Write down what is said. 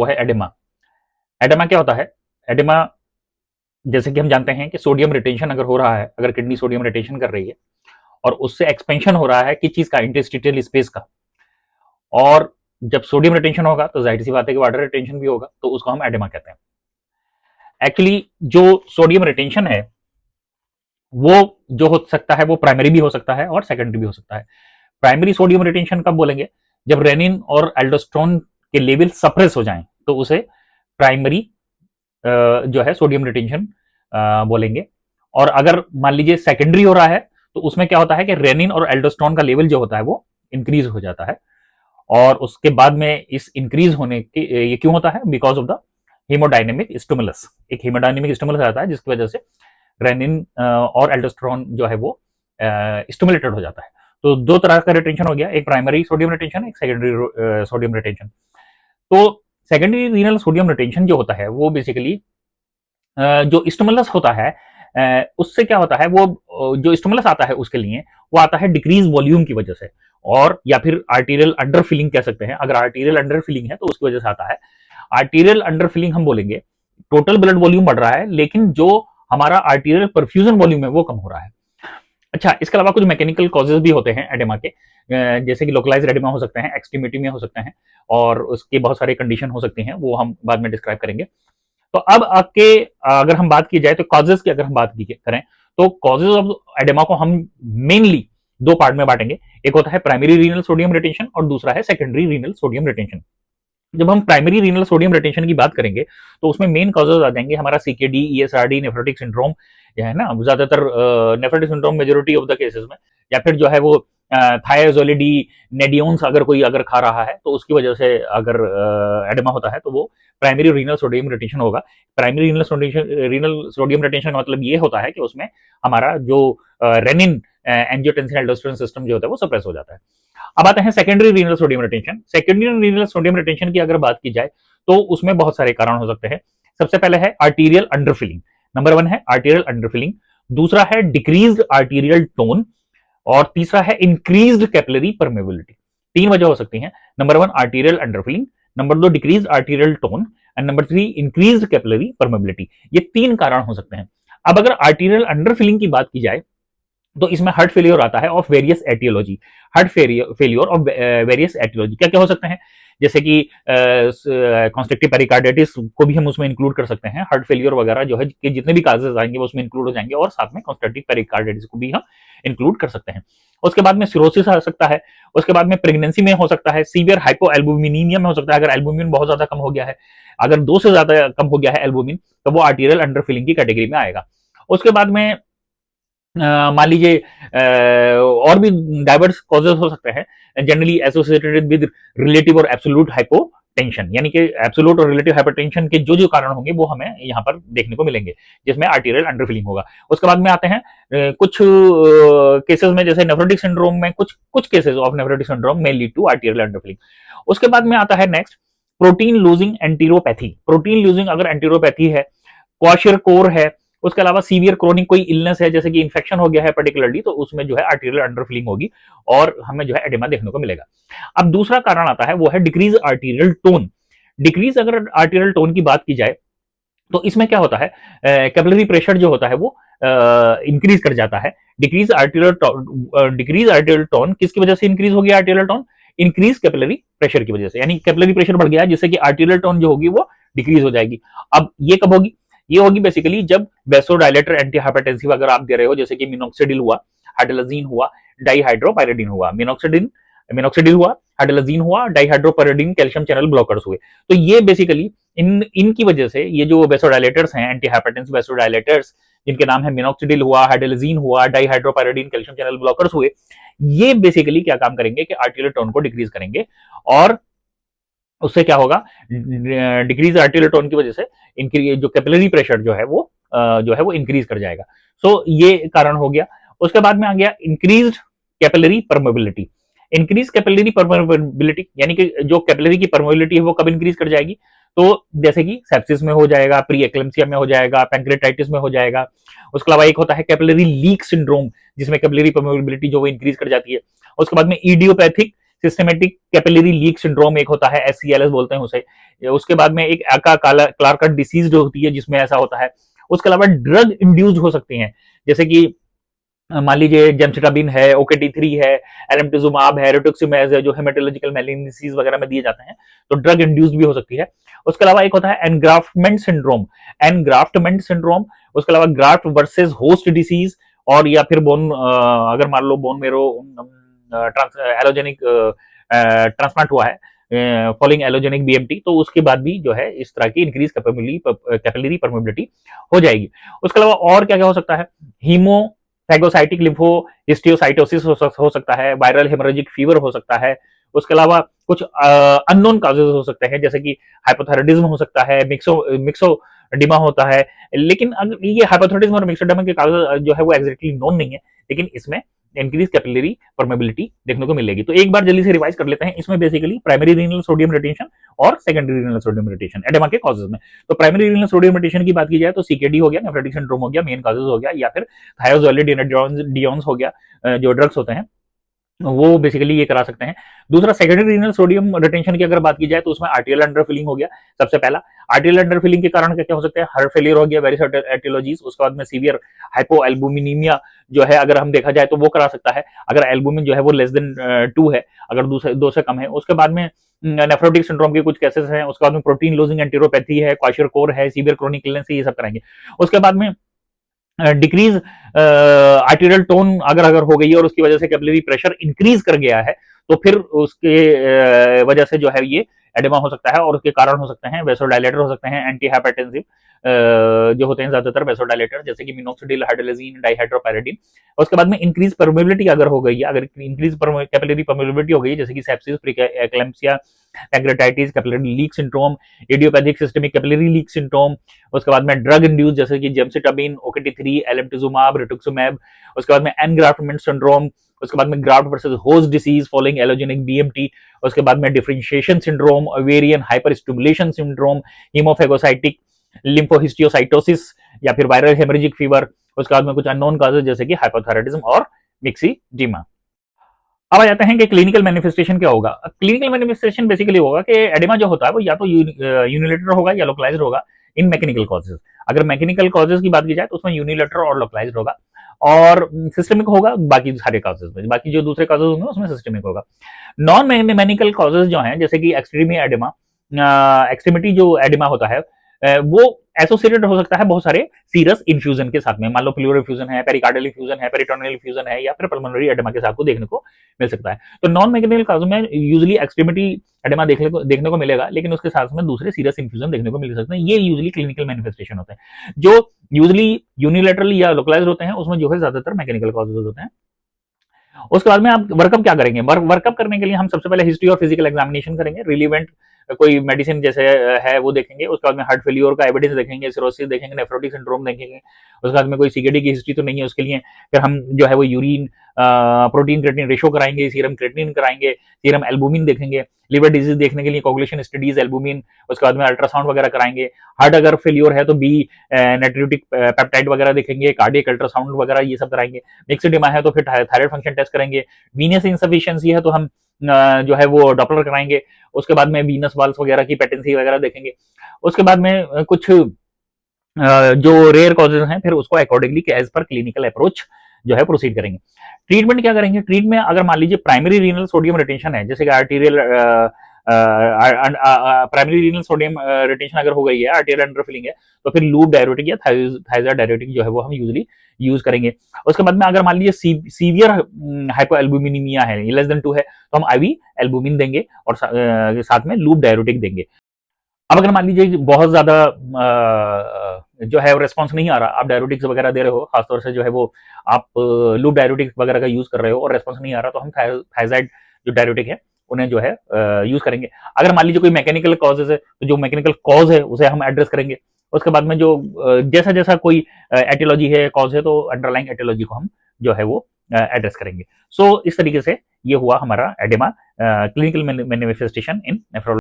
वो है oedema. Oedema क्या होता है? एडेमा, जैसे कि हम जानते हैं कि सोडियम रिटेंशन अगर हो रहा है, अगर किडनी सोडियम रिटेंशन कर रही है और उससे एक्सपेंशन हो रहा है किस चीज का? इंटरस्टिशियल स्पेस का। और जब सोडियम रिटेंशन होगा तो जाहिर सी बात है कि वाटर रिटेंशन भी होगा, तो उसको हम एडेमा कहते हैं। एक्चुअली जो सोडियम रिटेंशन है वो जो हो सकता है वो प्राइमरी भी हो सकता है और सेकेंडरी भी हो सकता है। प्राइमरी सोडियम रिटेंशन कब बोलेंगे? जब रेनिन और एल्डोस्टेरोन के लेवल सप्रेस हो जाएं तो उसे प्राइमरी जो है सोडियम रिटेंशन बोलेंगे। और अगर मान लीजिए सेकेंडरी हो रहा है तो उसमें क्या होता है कि रेनिन और एल्डोस्टेरोन का लेवल जो होता है वो इंक्रीज हो जाता है। और उसके बाद में इस इंक्रीज होने की ये क्यों होता है? Because of the haemodynamic stimulus. एक हीमोडायनेमिक स्टिमुलस आता है जिसकी वजह से रेनिन और एल्डोस्टेरोन जो है वो स्टिमुलेटेड हो जाता है। तो दो तरह का रिटेंशन हो गया, एक प्राइमरी सोडियम रिटेंशन, एक सेकेंडरी सोडियम रिटेंशन। तो सेकेंडरी रीनल सोडियम रिटेंशन जो होता है वो बेसिकली जो स्टिमुलस होता है उससे क्या होता है, वो जो स्टिमुलस आता है उसके लिए वो आता है डिक्रीज वॉल्यूम की वजह से, और या फिर आर्टीरियल अंडर फिलिंग कह सकते हैं। अगर आर्टीरियल अंडर फिलिंग है तो उसकी वजह से आता है। आर्टीरियल अंडर फिलिंग हम बोलेंगे टोटल ब्लड वॉल्यूम बढ़ रहा है लेकिन जो हमारा आर्टीरियल परफ्यूजन वॉल्यूम है वो कम हो रहा है। अच्छा, इसके अलावा कुछ मैकेनिकल कॉजेज भी होते हैं एडेमा के, जैसे कि लोकलाइज्ड एडेमा हो सकते हैं, एक्सट्रीमिटी में हो सकते हैं, और उसके बहुत सारे कंडीशन हो सकती हैं, वो हम बाद में डिस्क्राइब करेंगे। तो अब आपके अगर हम बात की जाए तो कॉजेज की अगर हम बात करें तो कॉजेज ऑफ एडेमा को हम मेनली दो पार्ट में बांटेंगे। एक होता है प्राइमरी रीनल सोडियम रिटेंशन और दूसरा है सेकेंडरी रीनल सोडियम रिटेंशन। जब हम प्राइमरी रीनल सोडियम रिटेंशन की बात करेंगे तो उसमें मेन कॉजेज आ जाएंगे हमारा सीकेडी, ईएसआरडी, नेफ्रोटिक सिंड्रोम, यह है ना ज्यादातर nephrotic syndrome majority of the cases में, या फिर जो है वो थायोजोलिडी, नेडियोन्स अगर कोई अगर खा रहा है तो उसकी वजह से अगर एडेमा होता है तो वो प्राइमरी रीनल सोडियम रिटेंशन होगा। प्राइमरी रीनल सोडियम रिटेंशन का मतलब ये होता है कि उसमें हमारा जो रेनिन एंजियोटेंसिन एल्डोस्टेरोन सिस्टम जो होता है वो सप्रेस हो जाता है। अब आते हैं secondary renal sodium retention. Secondary renal sodium retention की अगर बात की जाए तो उसमें बहुत सारे कारण हो सकते हैं। सबसे पहले है आर्टीरियल अंडरफिलिंग, नंबर वन है आर्टीरियल अंडरफिलिंग, दूसरा है डिक्रीज्ड आर्टीरियल टोन, और तीसरा है इंक्रीज्ड कैपिलरी परमेबिलिटी। तीन वजह हो सकती हैं, नंबर वन आर्टीरियल अंडरफिलिंग, नंबर दो decreased arterial tone, and number three increased capillary permeability. ये तीन कारण हो सकते हैं। अब अगर आर्टीरियल अंडरफिलिंग की बात की जाए तो इसमें हार्ट फेलियर आता है of various etiology. Heart failure of various etiology क्या क्या हो सकते हैं? जैसे कि कॉन्स्ट्रिक्टिव पेरिकार्डिटिस को भी हम उसमें इंक्लूड कर सकते हैं। हार्ट फेलियर वगैरह जो है कि जितने भी काजेस आएंगे वो उसमें इंक्लूड हो जाएंगे, और साथ में कॉन्स्ट्रिक्टिव पेरिकार्डिटिस को भी हम इंक्लूड कर सकते हैं। उसके बाद में सिरोसिस आ सकता है, उसके बाद में प्रेगनेंसी में हो सकता है, सीवियर हाइपो एल्बुमिनिया में हो सकता है, अगर एल्बुमिन बहुत ज्यादा कम हो गया है, अगर दो से ज्यादा कम हो गया है एल्बुमिन तो वो आर्टीरियल अंडरफिलिंग की कैटेगरी में आएगा। उसके बाद में मान लीजिए और भी डाइवर्स कॉजेज हो सकते हैं, जनरली एसोसिएटेड विद रिलेटिव और एब्सोल्यूट हाइपोटेंशन, यानी कि एब्सोल्यूट और रिलेटिव हाइपोटेंशन के जो जो कारण होंगे वो हमें यहाँ पर देखने को मिलेंगे, जिसमें आर्टीरियल अंडरफिलिंग होगा। उसके बाद में आते हैं कुछ केसेस में, जैसे नेफ्रोटिक सिंड्रोम में कुछ कुछ केसेस ऑफ नेफ्रोटिक सिंड्रोम में लीड टू आर्टीरियल अंडरफिलिंग। उसके बाद में आता है next protein losing enteropathy. Protein losing अगर एंटीरोपैथी है, क्वाशियर कोर है, उसके अलावा सीवियर क्रोनिक कोई इलनेस है जैसे कि इन्फेक्शन हो गया है पर्टिकुलरली, तो उसमें जो है आर्टीरियल अंडरफिलिंग होगी और हमें जो है एडेमा देखने को मिलेगा। अब दूसरा कारण आता है वो है डिक्रीज आर्टीरियल टोन। डिक्रीज अगर आर्टीरियल टोन की बात की जाए तो इसमें क्या होता है, कैपिलरी प्रेशर जो होता है वो इंक्रीज कर जाता है। डिक्रीज आर्टीरियल टोन किसकी वजह से इंक्रीज हो गया? Arterial tone increase capillary pressure की वजह से, यानी कैपिलरी प्रेशर बढ़ गया है जिससे कि आर्टीरियल टोन जो होगी वो डिक्रीज हो जाएगी। अब ये कब होगी? ये होगी बेसिकली जब वेसोडायलेटर एंटी हाइपरटेंसिव अगर आप दे रहे हो, जैसे कि मिनोक्सिडिल हुआ, हाइड्रोलाजीन हुआ, डाइहाइड्रोपायरिडीन हुआ, मिनोक्सिडिल हुआ, हाइड्रोलाजीन हुआ, डाइहाइड्रोपायरिडीन कैल्शियम चैनल ब्लॉकर्स हुए। तो ये बेसिकली इनकी वजह से ये जो वेसोडायलेटर्स हैं, एंटी हाइपरटेंसिव वेसोडायलेटर्स, जिनके नाम है मिनोक्सिडिल हुआ, हाइड्रोलाजीन हुआ, डाइहाइड्रोपायरिडीन कैल्शियम चैनल ब्लॉकर्स हुए, ये बेसिकली क्या काम करेंगे कि आर्टीरियल टोन को डिक्रीज करेंगे, और उससे क्या होगा, डिक्रीज आर्टीरियल टोन की वजह से इनकी जो कैपिलरी प्रेशर जो है वो इंक्रीज कर जाएगा। सो ये कारण हो गया। उसके बाद में आ गया increased capillary permeability. Increase capillary permeability यानी कि जो कैपिलरी की परमेबिलिटी है वो कब इंक्रीज कर जाएगी? तो जैसे कि सेप्सिस में हो जाएगा, प्री एक्लेम्सिया में हो जाएगा, पैंक्रेटाइटिस में हो जाएगा। उसके अलावा एक होता है कैपिलरी लीक सिंड्रोम, जिसमें कैपिलरी परमेबिलिटी जो वो इंक्रीज कर जाती है। उसके बाद में idiopathic systematic capillary leak syndrome एक होता है, SCLS बोलते हैं उसे। उसके बाद में एक आका क्लार्कट डिसीज होती है जिसमें ऐसा होता है। उसके अलावा ड्रग इंड्यूस्ड हो सकती हैं, जैसे कि मान लीजिए जेमसिटाबिन है, OKT3 है, एलएमटिजुमाब है, रिटुक्सिमैब है, जो हेमेटोलॉजिकल मैलिग्नेंसीज वगैरह में दिए जाते हैं, तो ड्रग इंड्यूस्ड भी हो सकती है। उसके अलावा एक होता है एनग्राफ्टमेंट सिंड्रोम। उसके अलावा ग्राफ्ट वर्सेस होस्ट डिसीज, और या फिर बोन, अगर मान लो बोन मेरो एलोजेनिक ट्रांसप्लांट हुआ है फॉलोइंग एलोजेनिक BMT, तो उसके बाद भी जो है इस तरह की इंक्रीज कैपिलरी परमेबिलिटी हो जाएगी। उसके अलावा और क्या क्या हो सकता है, हीमोफैगोसाइटिक लिम्फो हिस्टियोसाइटोसिस हो सकता है, वायरल हेमोरेजिक फीवर हो सकता है। उसके अलावा कुछ अननोन काजेज हो सकते हैं, जैसे कि हाइपोथायराइडिज्म हो सकता है, मिक्सोडिमा होता है। लेकिन अगर ये हाइपोथायराइडिज्म और मिक्सोडिमा के काजेज जो है वो एग्जैक्टली नोन नहीं है, लेकिन इसमें इंक्रीज कैपिलरी परमेबिलिटी देखने को मिलेगी। तो एक बार जल्दी से रिवाइज कर लेते हैं। इसमें basically primary renal sodium retention और secondary renal sodium retention oedema के कॉजेज में। तो प्राइमरी रीनल सोडियम रिटेंशन की बात की जाए तो CKD हो गया, नेफ्रोटिक सिंड्रोम हो गया, मेन कॉजेज हो गया, या फिर थायोजोलिडियंस हो गया, जो ड्रग्स होते हैं वो बेसिकली ये करा सकते हैं। दूसरा सेकेंडरी रीनल सोडियम रिटेंशन की अगर बात की जाए तो उसमें आर्टियल अंडरफिलिंग हो गया सबसे पहला। आर्टियल अंडरफिलिंग के कारण क्या क्या हो सकते हैं, हार्ट फेलियर हो गया, वेरिस एटियोलॉजीज। उसके बाद में सीवियर हाइपोएल्बुमिनीमिया जो है अगर हम देखा जाए तो वो करा सकता है, अगर एल्बुमिन जो है वो लेस देन 2 है, अगर 2 से कम है। उसके बाद में नेफ्रोटिक सिंड्रोम के कुछ केसेस हैं। उसके बाद में प्रोटीन लूजिंग एंटीरोपैथी है, क्वाशरकोर है, सीवियर क्रोनिक इलनेस है, ये सब कराएंगे। उसके बाद में डिक्रीज आर्टेरियल टोन अगर हो गई है और उसकी वजह से कैपिलरी प्रेशर इंक्रीज कर गया है, तो फिर उसके वजह से जो है ये एडेमा हो सकता है, और उसके कारण हो सकते हैं वेसोडाइलेटर हो सकते हैं, एंटी हाइपरटेंसिव जो होते हैं ज्यादातर वेसोडाइलेटर, जैसे कि मिनोक्सिडिल, हाइड्रोलिजीन, डाइहाइड्रोपैराडिन। उसके बाद में इंक्रीज परमेबिलिटी अगर हो गई है, अगर इंक्रीज कैपिलरी परमेबिलिटी हो गई है, जैसे कि sepsis, pre-eclampsia, pancreatitis, capillary leak syndrome, idiopathic systemic capillary leak syndrome. उसके बाद में ड्रग इंड्यूस जैसे कि जेमसिटाबिन, OKT3, एलएमटिजुमाब, रिटुक्सिमैब। उसके बाद में एनग्राफ्टमेंट सिंड्रोम। उसके बाद में graft versus host disease following allogeneic BMT। उसके बाद में differentiation syndrome, ovarian hyperstimulation syndrome, haemophagocytic lymphohistiocytosis, या फिर वायरल हेमरेजिक फीवर। उसके बाद में कुछ अननोन कॉजेज जैसे कि हाइपोथायराइडिज्म और मिक्सीडीमा। अब आ जाते हैं कि क्लिनिकल मैनिफेस्टेशन क्या होगा। क्लिनिकल मैनिफेस्टेशन बेसिकली होगा कि एडेमा जो होता है वो या तो यूनिलेटरल होगा या लोकलाइज्ड होगा इन मैकेनिकल कॉजेज। अगर मैकेनिकल कॉजेज की बात की जाए तो उसमें यूनिलेटरल और लोकलाइज्ड होगा, और सिस्टमिक होगा बाकी सारे कॉजेज में, बाकी जो दूसरे कॉजेज होंगे उसमें सिस्टमिक होगा। नॉन मैकेनिकल कॉजेज जो हैं, जैसे कि एक्सट्रीमी एडेमा, एक्सट्रीमिटी जो एडेमा होता है वो एसोसिएटेड हो सकता है बहुत सारे सीरस इन्फ्यूजन के साथ में। मान लो प्लूरल इन्फ्यूजन है, पेरिकार्डियल इन्फ्यूजन है, पेरिटोनियल इन्फ्यूजन है, या फिर पल्मोनरी एडेमा के साथ को देखने को मिल सकता है। तो नॉन मैकेनिकल काजों में यूजुअली एक्सट्रीमिटी एडेमा देखने को मिलेगा, लेकिन उसके साथ में दूसरे सीरियस इन्फ्यूजन देखने को मिल सकते हैं। ये यूजुअली क्लिनिकल मैनिफेस्टेशन होते हैं। जो यूजुअली यूनिलेटरल या लोकलाइज्ड होते हैं उसमें जो है ज्यादातर मैकेनिकल कॉजेज होते हैं। उसके बाद में आप वर्कअप क्या करेंगे, वर्कअप करने के लिए हम सबसे पहले हिस्ट्री और फिजिकल एग्जामिनेशन करेंगे, रिलीवेंट कोई मेडिसिन जैसे है वो देखेंगे। उसके बाद में हार्ट फेलियर का एविडेंस देखेंगे, सिरोसिस देखेंगे, नेफ्रोटिक सिंड्रोम देखेंगे। उसके बाद में कोई CKD की हिस्ट्री तो नहीं है उसके लिए, फिर हम जो है वो यूरिन प्रोटीन क्रेटिनिन रेशो कराएंगे, सीरम क्रेटिनिन कराएंगे, सीरम एल्बुमिन देखेंगे, लिवर डिजीज देखने के लिए कोगुलेशन स्टडीज एल्बुमिन। उसके बाद में अल्ट्रासाउंड वगैरह कराएंगे। हार्ट अगर फेलियर है तो बी नेट्रियोटिक पेप्टाइड वगैरह देखेंगे, कार्डियक अल्ट्रासाउंड वगैरह ये सब कराएंगे। मिक्सडिमा है तो फिर थायराइड फंक्शन टेस्ट करेंगे। वीनस इंसफिशियंसी है तो हम जो है वो डॉपलर कराएंगे। उसके बाद में वीनस वाल्स वगैरह की पेटेंसी वगैरह देखेंगे। उसके बाद में कुछ जो रेयर कॉजेज हैं फिर उसको accordingly as per clinical approach जो है प्रोसीड करेंगे। ट्रीटमेंट क्या करेंगे, ट्रीटमेंट अगर मान लीजिए प्राइमरी रीनल सोडियम रिटेंशन है, जैसे कि arterial primary renal sodium retention अगर हो गई है, आर्टीरियल अंडरफिलिंग है, तो फिर लूप डायरेटिक या थाइजर डायरेटिक जो है वो हम यूजुअली यूज करेंगे। उसके बाद में अगर मान लीजिए सीवियर हाइपोएल्बुमिनीमिया है, लेस देन 2 है, तो हम IV एल्बुमिन देंगे और साथ में लूप डायरेटिक देंगे। अब अगर मान लीजिए बहुत ज्यादा जो है रेस्पॉन्स नहीं आ रहा, आप डायरेटिक्स वगैरह दे रहे हो, खासतौर से जो है वो आप लूप डायरेटिक्स वगैरह का यूज कर रहे हो और रेस्पॉन्स नहीं आ रहा, तो हम थायजाइड जो डायरेटिक है उन्हें जो है यूज करेंगे। अगर मान लीजिए कोई मैकेनिकल कॉजेज है तो जो मैकेनिकल कॉज है उसे हम एड्रेस करेंगे। उसके बाद में जो जैसा जैसा कोई एटियोलॉजी है, कॉज है, तो अंडरलाइंग एटियोलॉजी को हम जो है वो एड्रेस करेंगे। सो इस तरीके से ये हुआ हमारा एडेमा क्लिनिकल मैनिफेस्टेशन इन नेफ्रोलॉजी।